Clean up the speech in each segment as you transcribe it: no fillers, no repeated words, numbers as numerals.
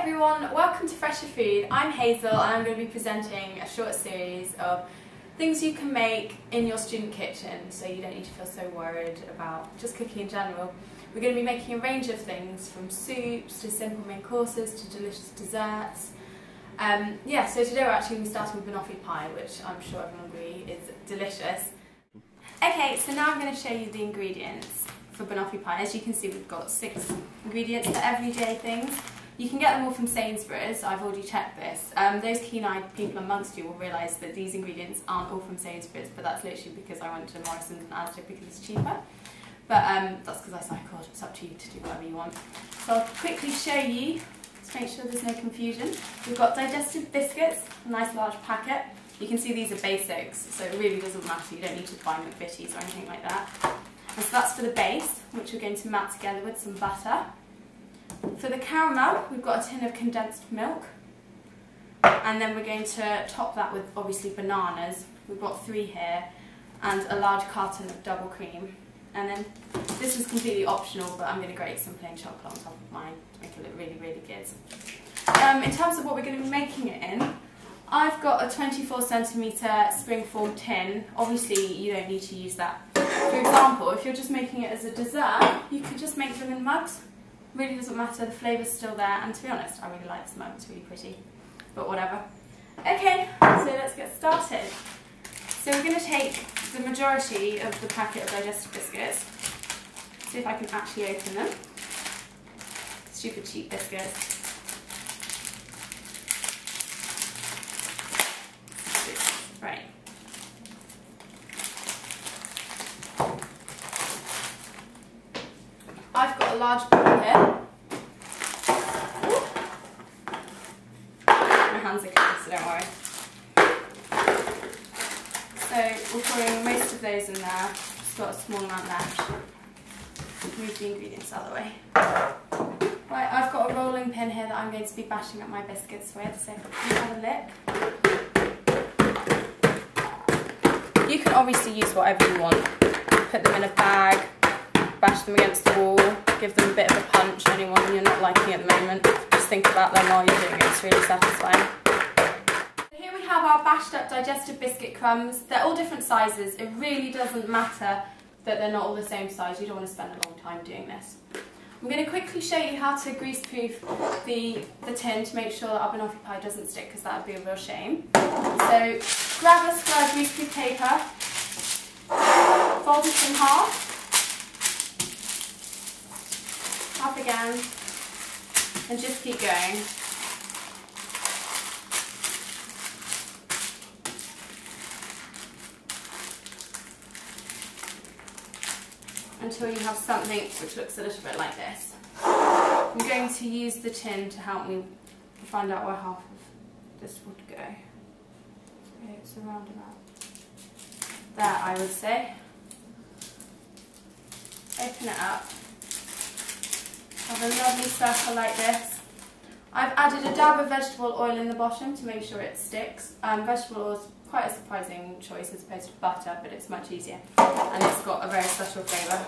everyone, welcome to Fresher Food. I'm Hazel and I'm going to be presenting a short series of things you can make in your student kitchen so you don't need to feel so worried about just cooking in general. We're going to be making a range of things from soups to simple main courses to delicious desserts. So today we're actually going to be starting with Banoffee Pie, which I'm sure everyone will agree is delicious. Okay, so now I'm going to show you the ingredients for Banoffee Pie. As you can see, we've got 6 ingredients for everyday things. You can get them all from Sainsbury's. I've already checked this. Those keen-eyed people amongst you will realise that these ingredients aren't all from Sainsbury's, but that's literally because I went to Morrison's and Asda because it's cheaper. But that's because I cycled. It's up to you to do whatever you want. So I'll quickly show you to make sure there's no confusion. We've got digestive biscuits, a nice large packet. You can see these are basics, so it really doesn't matter. You don't need to buy McVitie's or anything like that. And so that's for the base, which we're going to mat together with some butter. For the caramel, we've got a tin of condensed milk, and then we're going to top that with obviously bananas. We've got 3 here, and a large carton of double cream. And then this is completely optional, but I'm going to grate some plain chocolate on top of mine to make it look really, really good. In terms of what we're going to be making it in, I've got a 24cm springform tin. Obviously, you don't need to use that. For example, if you're just making it as a dessert, you could just make them in mugs. Really doesn't matter, the flavour's still there, and to be honest, I really like this mug, it's really pretty, but whatever. Okay, so let's get started. So we're going to take the majority of the packet of digestive biscuits, see if I can actually open them. Super cheap biscuits. Right. I've got a large bowl here. My hands are clean, so don't worry. So we're pouring most of those in there. Just got a small amount left. Move the ingredients out of the way. Right, I've got a rolling pin here that I'm going to be bashing up my biscuits with, so if you have a lick. You can obviously use whatever you want. Put them in a bag, bash them against the wall, give them a bit of a punch, anyone you're not liking at the moment. Just think about them while you're doing it, it's really satisfying. Here we have our bashed up digestive biscuit crumbs. They're all different sizes. It really doesn't matter that they're not all the same size. You don't want to spend a long time doing this. I'm going to quickly show you how to grease-proof the tin to make sure that our Banoffee Pie doesn't stick, because that would be a real shame. So grab a square of grease-proof paper, fold it in half again, and just keep going. Until you have something which looks a little bit like this. I'm going to use the tin to help me find out where half of this would go. So it's around about there, I would say. Open it up. Have a lovely circle like this. I've added a dab of vegetable oil in the bottom to make sure it sticks. Vegetable oil is quite a surprising choice as opposed to butter, but it's much easier. And it's got a very special flavour.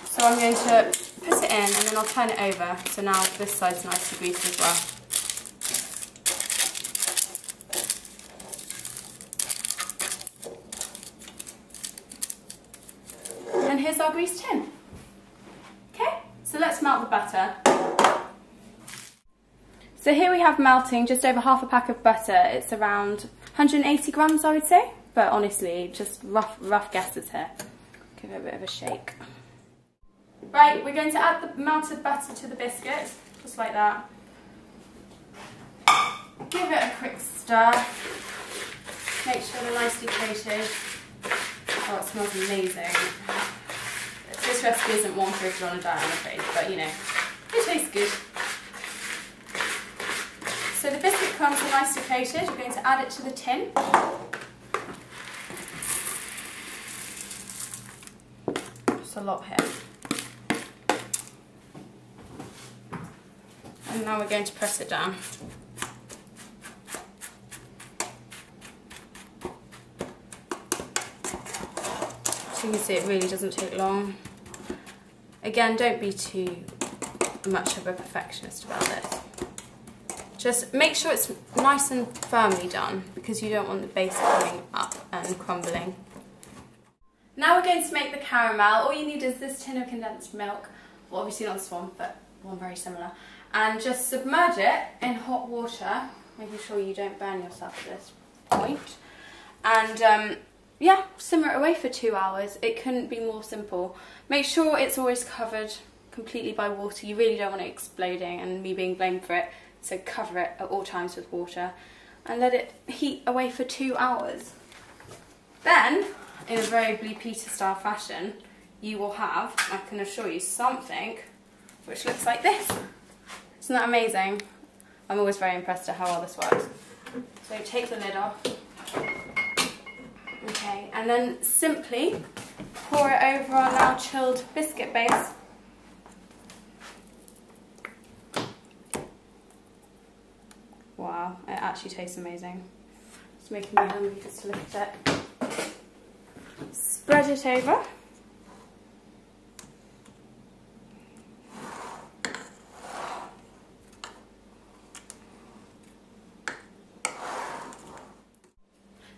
So I'm going to put it in and then I'll turn it over. So now this side's nicely greased as well. And here's our greased tin. Okay, so let's melt the butter. So here we have melting just over half a pack of butter. It's around 180 grams, I would say, but honestly, just rough guesses here. Give it a bit of a shake. Right, we're going to add the melted butter to the biscuits, just like that. Give it a quick stir. Make sure they're nicely coated. Oh, it smells amazing. This recipe isn't one for if you're on a diet, I'm afraid, but you know, it tastes good. So the biscuit crumbs are nicely coated. We're going to add it to the tin. Just a lot here. And now we're going to press it down. So you can see it really doesn't take long. Again, don't be too not much of a perfectionist about this. Just make sure it's nice and firmly done because you don't want the base coming up and crumbling. Now we're going to make the caramel. All you need is this tin of condensed milk, well obviously not this one, but one very similar, and just submerge it in hot water, making sure you don't burn yourself at this point. And yeah, simmer it away for 2 hours. It couldn't be more simple. Make sure it's always covered completely by water. You really don't want it exploding and me being blamed for it, so cover it at all times with water and let it heat away for 2 hours. Then, in a very Blue Peter style fashion, you will have, I can assure you, something which looks like this. Isn't that amazing? I'm always very impressed at how well this works. So take the lid off. Okay, and then simply pour it over our now chilled biscuit base. Wow, it actually tastes amazing. It's making me hungry just to look at it. Spread it over.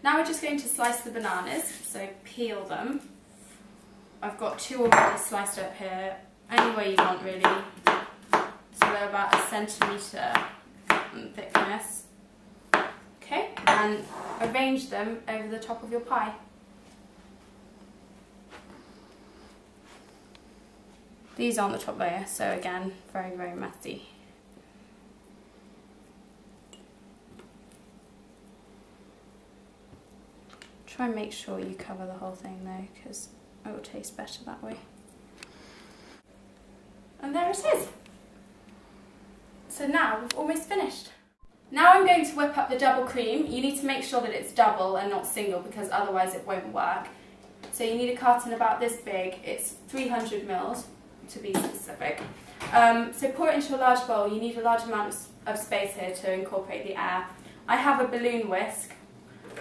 Now we're just going to slice the bananas, so peel them. I've got 2 already sliced up here, any way you want really. So they're about 1 centimetre in thickness. Okay, and arrange them over the top of your pie. These aren't the top layer, so again, very, very messy. Try and make sure you cover the whole thing though, because it will taste better that way. And there it is. So now we've almost finished. Now I'm going to whip up the double cream. You need to make sure that it's double and not single because otherwise it won't work. So you need a carton about this big. It's 300 ml to be specific. So pour it into a large bowl. You need a large amount of space here to incorporate the air. I have a balloon whisk.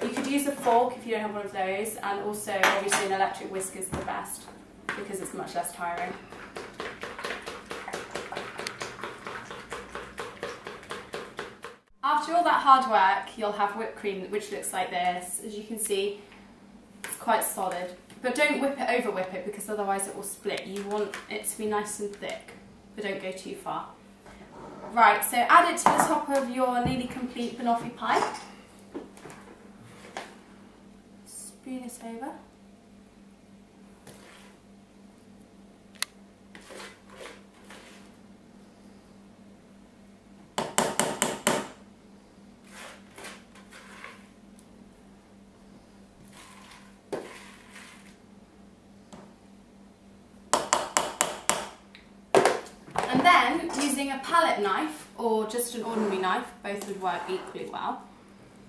You could use a fork if you don't have one of those, and also obviously an electric whisk is the best because it's much less tiring. After all that hard work, you'll have whipped cream which looks like this. As you can see, it's quite solid. But don't whip it over whip it because otherwise it will split. You want it to be nice and thick, but don't go too far. Right, so add it to the top of your nearly complete banoffee pie. Spoon it over. And then, using a palette knife or just an ordinary knife, both would work equally well,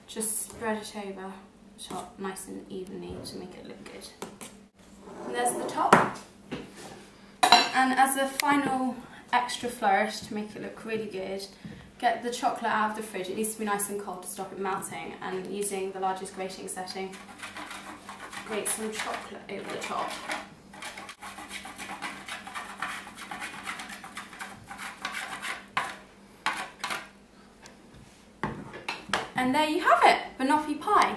just spread it over the top nice and evenly to make it look good. And there's the top. And as a final extra flourish to make it look really good, get the chocolate out of the fridge. It needs to be nice and cold to stop it melting, and using the largest grating setting, grate some chocolate over the top. And there you have it, banoffee pie.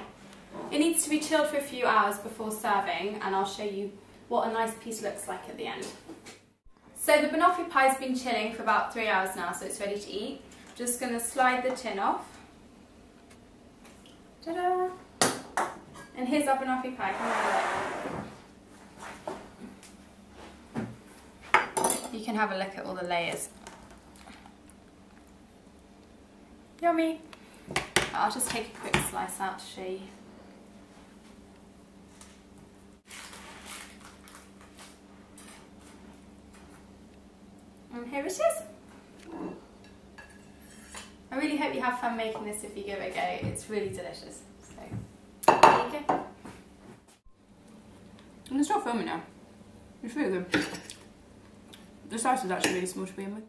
It needs to be chilled for a few hours before serving, and I'll show you what a nice piece looks like at the end. So the banoffee pie has been chilling for about 3 hours now, so it's ready to eat. Just going to slide the tin off. Ta-da! And here's our banoffee pie. Come on, look. You can have a look at all the layers. Yummy! I'll just take a quick slice out to show you. And here it is. I really hope you have fun making this if you give it a go. It's really delicious. So, there you go. I'm going to stop filming now. It's really good. The slice is actually really small to begin with.